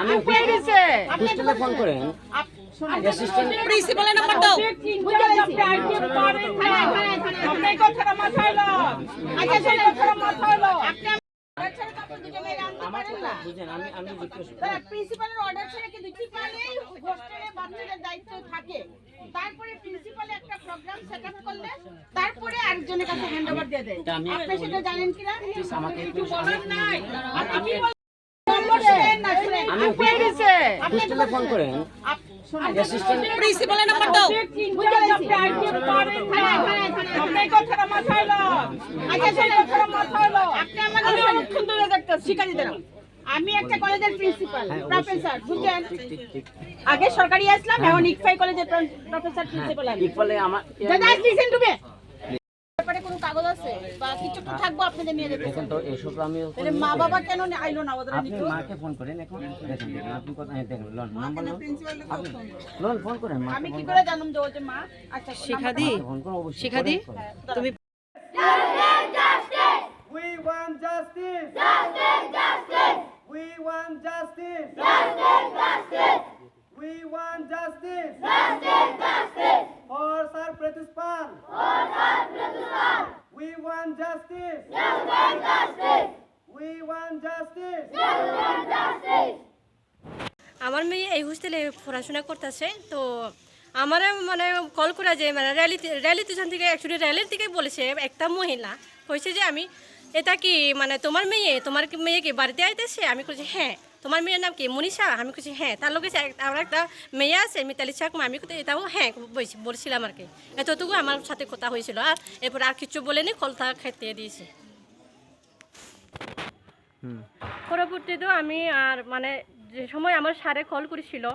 আমি হোস্টেলে ফোন করেন অ্যাসিস্ট্যান্ট প্রিন্সিপালের নাম্বার দাও। বুঝেন আমি প্রিন্সিপালের অর্ডার ছেড়ে কি প্রিন্সিপালেই হোস্টেলে বাচ্চাদের দায়িত্ব থাকে। তারপরে প্রিন্সিপাল একটা প্রোগ্রাম সেটআপ করলে তারপরে আরেকজনের কাছে হ্যান্ডওভার দিয়ে দেয়। আপনি সেটা জানেন কিনা? আমাকে একটু বলেন নাই। আমি আমি হোস্টেলে ফোন করেন অ্যাসিস্ট্যান্ট প্রিন্সিপালের নাম্বার দাও। আমি একটা কলেজের প্রিন্সিপাল প্রফেসর, বুঝছেন? আগে সরকারি আসলাম, এখন ইকফাই কলেজের প্রফেসর প্রিন্সিপাল আমি। ইকবালে আমার দাদা লিসেন টু মি। ব্যাপারে কোনো কাগজ আছে বা কিছু তো থাকবো আপনাদের নিয়ে যেতে। দেখেন তো এসব আমি তাহলে মা বাবা কেন আইলো না ওদের আপনি নিতে? মাকে ফোন করেন এখন দেখেন আপনি কথা দেখেন লোন নাম্বার লোন ফোন করেন মা আমি কি করে জানলাম যে ও যে মা? আচ্ছা শিখাদি ফোন করুন অবশ্যই শিখাদি তুমি We want justice. Justice, justice. We want justice. Justice, justice. We want justice. Justice, justice. For Sir Pratispan. For Sir Pratispan. We want justice. Justice, justice. We want justice. Justice, justice. আমার মেয়ে এই হোস্টেলে পড়াশোনা করতেছে। তো আমার মানে call করা যে মানে র্যালি স্টেশন থেকে অ্যাকচুয়ালি র্যালির থেকে বলেছে একটা মহিলা কইছে যে আমি এটা কি মানে তোমার মেয়ে কি বাড়িতে আইতেছে? আমি কইছি হ্যাঁ। তোমার মেয়ের নাম কি মনীষা? আমি কইছি হ্যাঁ। তার লোক আমার একটা মেয়ে আছে মিতালি চাকমা, আমি এটাও হ্যাঁ বলছিলাম আর কি। এতটুকু আমার সাথে কথা হয়েছিল, আর এরপর আর কিছু বলেনি, কলটা খেতে দিয়েছি। পরবর্তীতেও আমি আর মানে যে সময় আমার স্যারে কল করেছিল,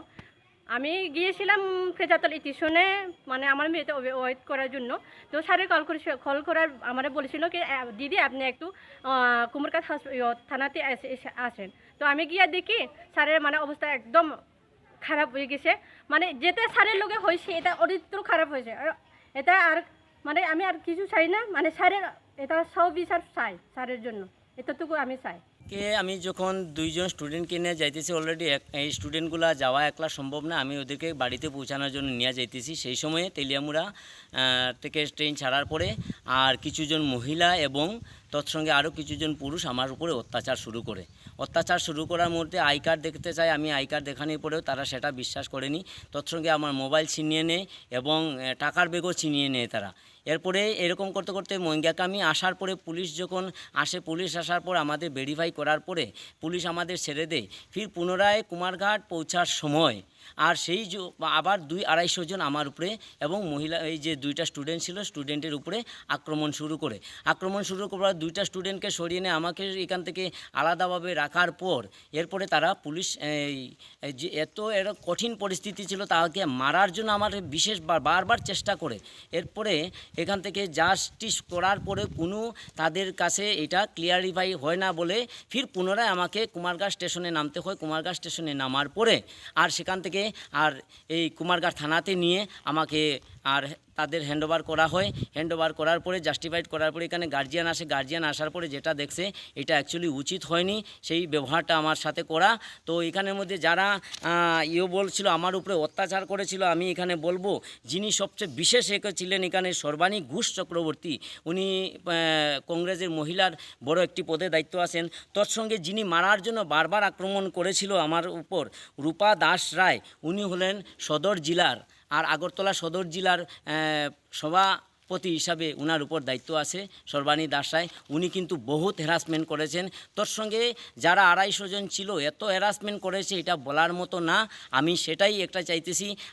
আমি গিয়েছিলাম ফেজাতল স্টেশনে মানে আমার মেয়েতে ওয়েট করার জন্য। তো স্যারে কল করার আমার বলেছিল কি দিদি আপনি একটু কুমারঘাট থানাতে আসেন। তো আমি গিয়ে দেখি স্যারের মানে অবস্থা একদম খারাপ হয়ে গেছে। মানে যেটা স্যারের লোকে হয়েছে এটা অরিত্র খারাপ হয়েছে। এটা আর মানে আমি আর কিছু চাই না, মানে স্যারের এটা সবিচার চাই স্যারের জন্য, এতটুকু আমি চাই। আমি যখন দুইজন স্টুডেন্টকে নিয়ে যাইতেছি, অলরেডি এই স্টুডেন্টগুলো যাওয়া একলা সম্ভব না, আমি ওদেরকে বাড়িতে পৌঁছানোর জন্য নিয়ে যাইতেছি। সেই সময়ে তেলিয়ামুড়া থেকে ট্রেন ছাড়ার পরে আর কিছুজন মহিলা এবং তৎসঙ্গে আরও কিছুজন পুরুষ আমার উপরে অত্যাচার শুরু করার মধ্যে আই কার্ড দেখতে চাই। আমি আই কার্ড দেখানোর পরেও তারা সেটা বিশ্বাস করেনি। তৎসঙ্গে আমার মোবাইল ছিনিয়ে নেয় এবং টাকার ব্যাগও ছিনিয়ে নেয় তারা। এরপরে এরকম করতে করতে মঙ্গাকামি আসার পরে পুলিশ যখন আসে, পুলিশ আসার পর আমাদের ভেরিফাই করার পরে পুলিশ আমাদের ছেড়ে দেয়। ফির পুনরায় কুমারঘাট পৌঁছার সময় আর সেই আবার 200-250 জন আমার উপরে এবং মহিলা এই যে দুইটা স্টুডেন্ট ছিল স্টুডেন্টের উপরে আক্রমণ শুরু করার দুইটা স্টুডেন্টকে সরিয়ে নিয়ে আমাকে এখান থেকে আলাদাভাবে রাখার পর এরপরে তারা পুলিশ যে এত কঠিন পরিস্থিতি ছিল তাকে মারার জন্য আমার বারবার চেষ্টা করে। এরপরে এখান থেকে জাস্টিস করার পরে কোনো তাদের কাছে এটা ক্লিয়ারিফাই হয় না বলে ফির পুনরায় আমাকে কুমারঘাট স্টেশনে নামতে হয়। কুমারঘাট স্টেশনে নামার পরে আর সেখান থেকে আর এই কুমারঘাট থানাতে নিয়ে আমাকে আর তাদের হ্যান্ডওভার করা হয়। হ্যান্ডওভার করার পরে জাস্টিফাইড করার পরে এখানে গার্জিয়ান আসে। গার্জিয়ান আসার পরে যেটা দেখছে এটা অ্যাকচুয়ালি উচিত হয়নি সেই ব্যবহারটা আমার সাথে করা। তো এখানের মধ্যে যারা বলছিল আমার উপরে অত্যাচার করেছিল, আমি এখানে বলবো যিনি সবচেয়ে বিশেষ ছিলেন এখানে সর্বাণী ঘোষ চক্রবর্তী, উনি কংগ্রেসের মহিলার বড় একটি পদে দায়িত্ব আছেন। তৎসঙ্গে যিনি মারার জন্য বারবার আক্রমণ করেছিল আমার উপর রূপা দাস রায়, উনি হলেন সদর জেলার আর আগরতলা সদর জেলার সভাপতি হিসাবে উনার উপর দায়িত্ব আছে সর্বাণী দাস রায়। উনি কিন্তু বহুত হ্যারাসমেন্ট করেছেন। তোর সঙ্গে যারা 250 জন ছিল এত হ্যারাসমেন্ট করেছে এটা বলার মতো না। আমি সেটাই একটা চাইতেছি